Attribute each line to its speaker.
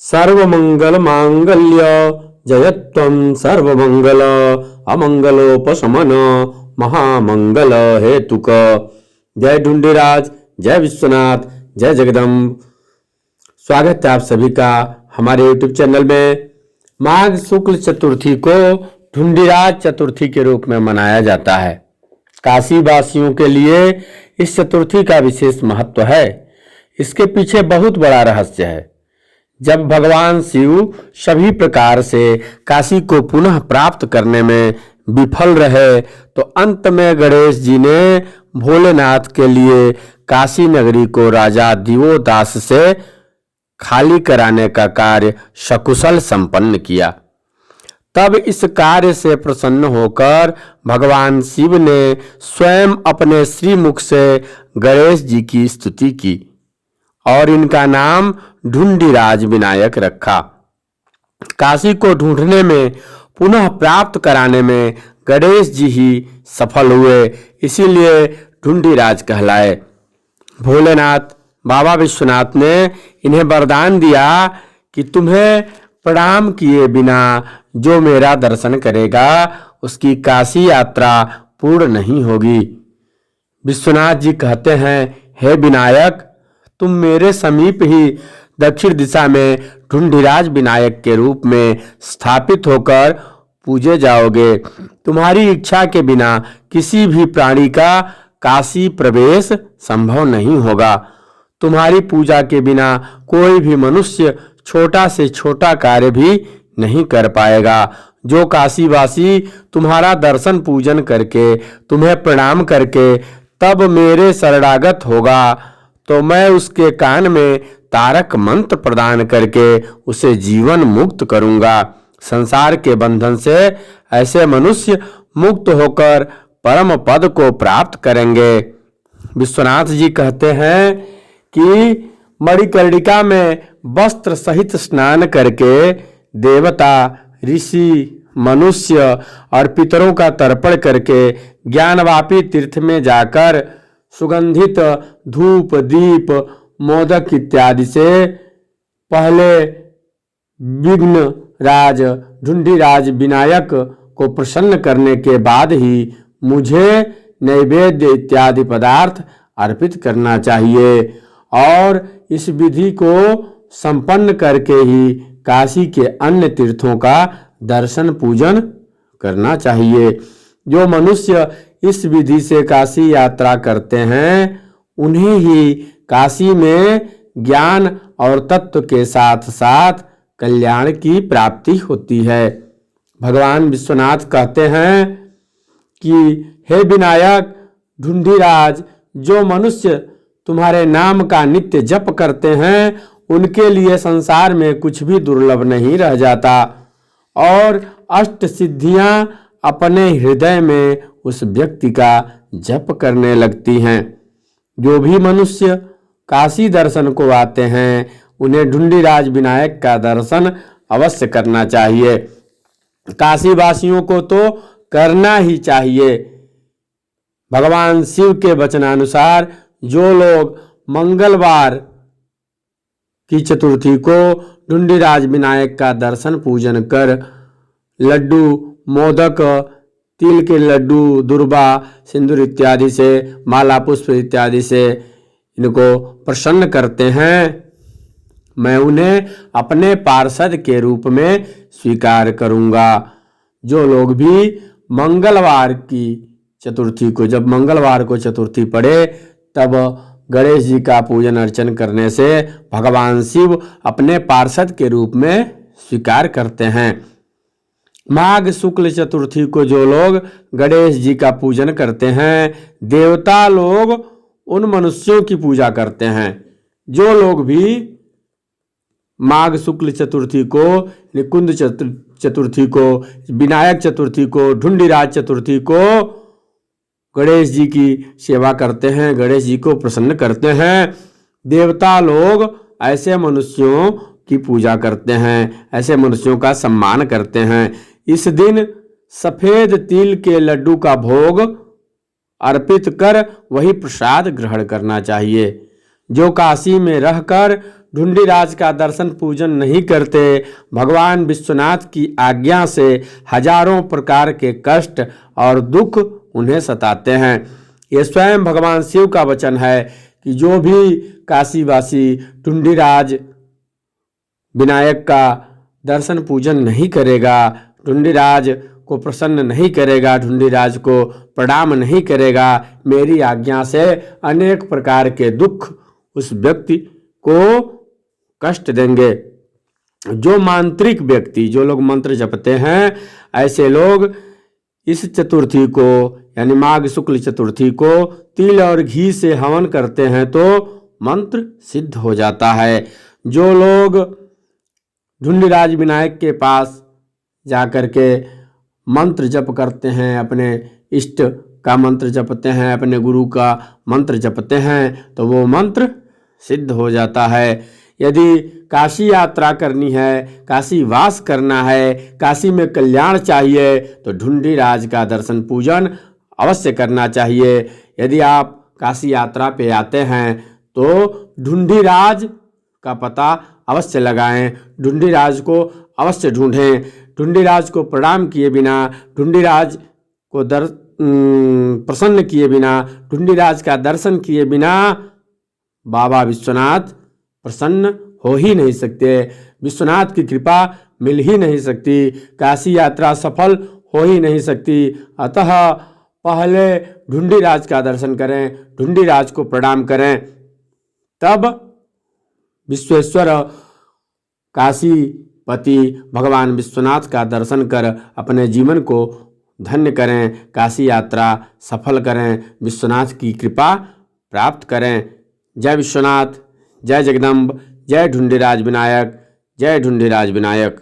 Speaker 1: सर्वमंगल मांगल्य जयत्वं सर्वमंगल अमंगलोपशमन महामंगल हेतुक। जय ढूंढीराज, जय विश्वनाथ, जय जगदम्ब। स्वागत है आप सभी का हमारे YouTube चैनल में। माघ शुक्ल चतुर्थी को ढूंढीराज चतुर्थी के रूप में मनाया जाता है। काशी वासियों के लिए इस चतुर्थी का विशेष महत्व है। इसके पीछे बहुत बड़ा रहस्य है। जब भगवान शिव सभी प्रकार से काशी को पुनः प्राप्त करने में विफल रहे तो अंत में गणेश जी ने भोलेनाथ के लिए काशी नगरी को राजा दिवोदास से खाली कराने का कार्य सकुशल संपन्न किया। तब इस कार्य से प्रसन्न होकर भगवान शिव ने स्वयं अपने श्रीमुख से गणेश जी की स्तुति की और इनका नाम ढूंढीराज विनायक रखा। काशी को ढूंढने में पुनः प्राप्त कराने में गणेश जी ही सफल हुए, इसीलिए ढूंढीराज कहलाए। भोलेनाथ बाबा विश्वनाथ ने इन्हें वरदान दिया कि तुम्हें प्रणाम किए बिना जो मेरा दर्शन करेगा उसकी काशी यात्रा पूर्ण नहीं होगी। विश्वनाथ जी कहते हैं, हे विनायक, तुम मेरे समीप ही दक्षिण दिशा में ढूंढीराज विनायक के रूप में स्थापित होकर पूजे जाओगे। तुम्हारी इच्छा के बिना किसी भी प्राणी का काशी प्रवेश संभव नहीं होगा। तुम्हारी पूजा के बिना कोई भी मनुष्य छोटा से छोटा कार्य भी नहीं कर पाएगा। जो काशीवासी तुम्हारा दर्शन पूजन करके तुम्हें प्रणाम करके तब मेरे शरणागत होगा तो मैं उसके कान में तारक मंत्र प्रदान करके उसे जीवन मुक्त करूंगा। संसार के बंधन से ऐसे मनुष्य मुक्त होकर परम पद को प्राप्त करेंगे। विश्वनाथ जी कहते हैं कि मणिकर्णिका में वस्त्र सहित स्नान करके देवता, ऋषि, मनुष्य और पितरों का तर्पण करके ज्ञानवापी तीर्थ में जाकर सुगंधित धूप, दीप, मोदक इत्यादि से पहले विघ्न राज ढूंढीराज विनायक को प्रसन्न करने के बाद ही मुझे नैवेद्य इत्यादि पदार्थ अर्पित करना चाहिए और इस विधि को संपन्न करके ही काशी के अन्य तीर्थों का दर्शन पूजन करना चाहिए। जो मनुष्य इस विधि से काशी यात्रा करते हैं उन्हें ही काशी में ज्ञान और तत्व के साथ साथ कल्याण की प्राप्ति होती है। भगवान विश्वनाथ कहते हैं कि हे विनायक ढूंढीराज, जो मनुष्य तुम्हारे नाम का नित्य जप करते हैं उनके लिए संसार में कुछ भी दुर्लभ नहीं रह जाता और अष्ट सिद्धियां अपने हृदय में उस व्यक्ति का जप करने लगती हैं। जो भी मनुष्य काशी दर्शन को आते हैं उन्हें ढूंढीराज विनायक का दर्शन अवश्य करना चाहिए। काशी वासियों को तो करना ही चाहिए। भगवान शिव के वचनानुसार जो लोग मंगलवार की चतुर्थी को ढूंढीराज विनायक का दर्शन पूजन कर लड्डू, मोदक, तिल के लड्डू, दुर्बा, सिंदूर इत्यादि से, माला पुष्प इत्यादि से इनको प्रसन्न करते हैं, मैं उन्हें अपने पार्षद के रूप में स्वीकार करूंगा। जो लोग भी मंगलवार की चतुर्थी को, जब मंगलवार को चतुर्थी पड़े तब गणेश जी का पूजन अर्चन करने से भगवान शिव अपने पार्षद के रूप में स्वीकार करते हैं। माघ शुक्ल चतुर्थी को जो लोग गणेश जी का पूजन करते हैं, देवता लोग उन मनुष्यों की पूजा करते हैं। जो लोग भी माघ शुक्ल चतुर्थी को, निकुंज चतुर्थी को, विनायक चतुर्थी को, ढूंढीराज चतुर्थी को गणेश जी की सेवा करते हैं, गणेश जी को प्रसन्न करते हैं, देवता लोग ऐसे मनुष्यों की पूजा करते हैं, ऐसे मनुष्यों का सम्मान करते हैं। इस दिन सफेद तिल के लड्डू का भोग अर्पित कर वही प्रसाद ग्रहण करना चाहिए। जो काशी में रहकर ढूंढीराज का दर्शन पूजन नहीं करते, भगवान विश्वनाथ की आज्ञा से हजारों प्रकार के कष्ट और दुख उन्हें सताते हैं। ये स्वयं भगवान शिव का वचन है कि जो भी काशीवासी ढूंढीराज विनायक का दर्शन पूजन नहीं करेगा, ढूंढीराज को प्रसन्न नहीं करेगा, ढूंढीराज को प्रणाम नहीं करेगा, मेरी आज्ञा से अनेक प्रकार के दुख उस व्यक्ति को कष्ट देंगे। जो मांत्रिक व्यक्ति, जो लोग मंत्र जपते हैं, ऐसे लोग इस चतुर्थी को यानी माघ शुक्ल चतुर्थी को तिल और घी से हवन करते हैं तो मंत्र सिद्ध हो जाता है। जो लोग ढूंढीराज विनायक के पास जाकर के मंत्र जप करते हैं, अपने इष्ट का मंत्र जपते हैं, अपने गुरु का मंत्र जपते हैं, तो वो मंत्र सिद्ध हो जाता है। यदि काशी यात्रा करनी है, काशी वास करना है, काशी में कल्याण चाहिए, तो ढूंढीराज का दर्शन पूजन अवश्य करना चाहिए। यदि आप काशी यात्रा पे आते हैं तो ढूंढीराज का पता अवश्य लगाएं, ढूंढीराज को अवश्य ढूंढें। ढूंढीराज को प्रणाम किए बिना, ढूंढीराज को प्रसन्न किए बिना, ढूंढीराज का दर्शन किए बिना बाबा विश्वनाथ प्रसन्न हो ही नहीं सकते, विश्वनाथ की कृपा मिल ही नहीं सकती, काशी यात्रा सफल हो ही नहीं सकती। अतः पहले ढूंढीराज का दर्शन करें, ढूंढीराज को प्रणाम करें, तब विश्वेश्वर काशीपति भगवान विश्वनाथ का दर्शन कर अपने जीवन को धन्य करें, काशी यात्रा सफल करें, विश्वनाथ की कृपा प्राप्त करें। जय विश्वनाथ, जय जगदम्ब, जय ढूंढीराज विनायक, जय ढूंढीराज विनायक।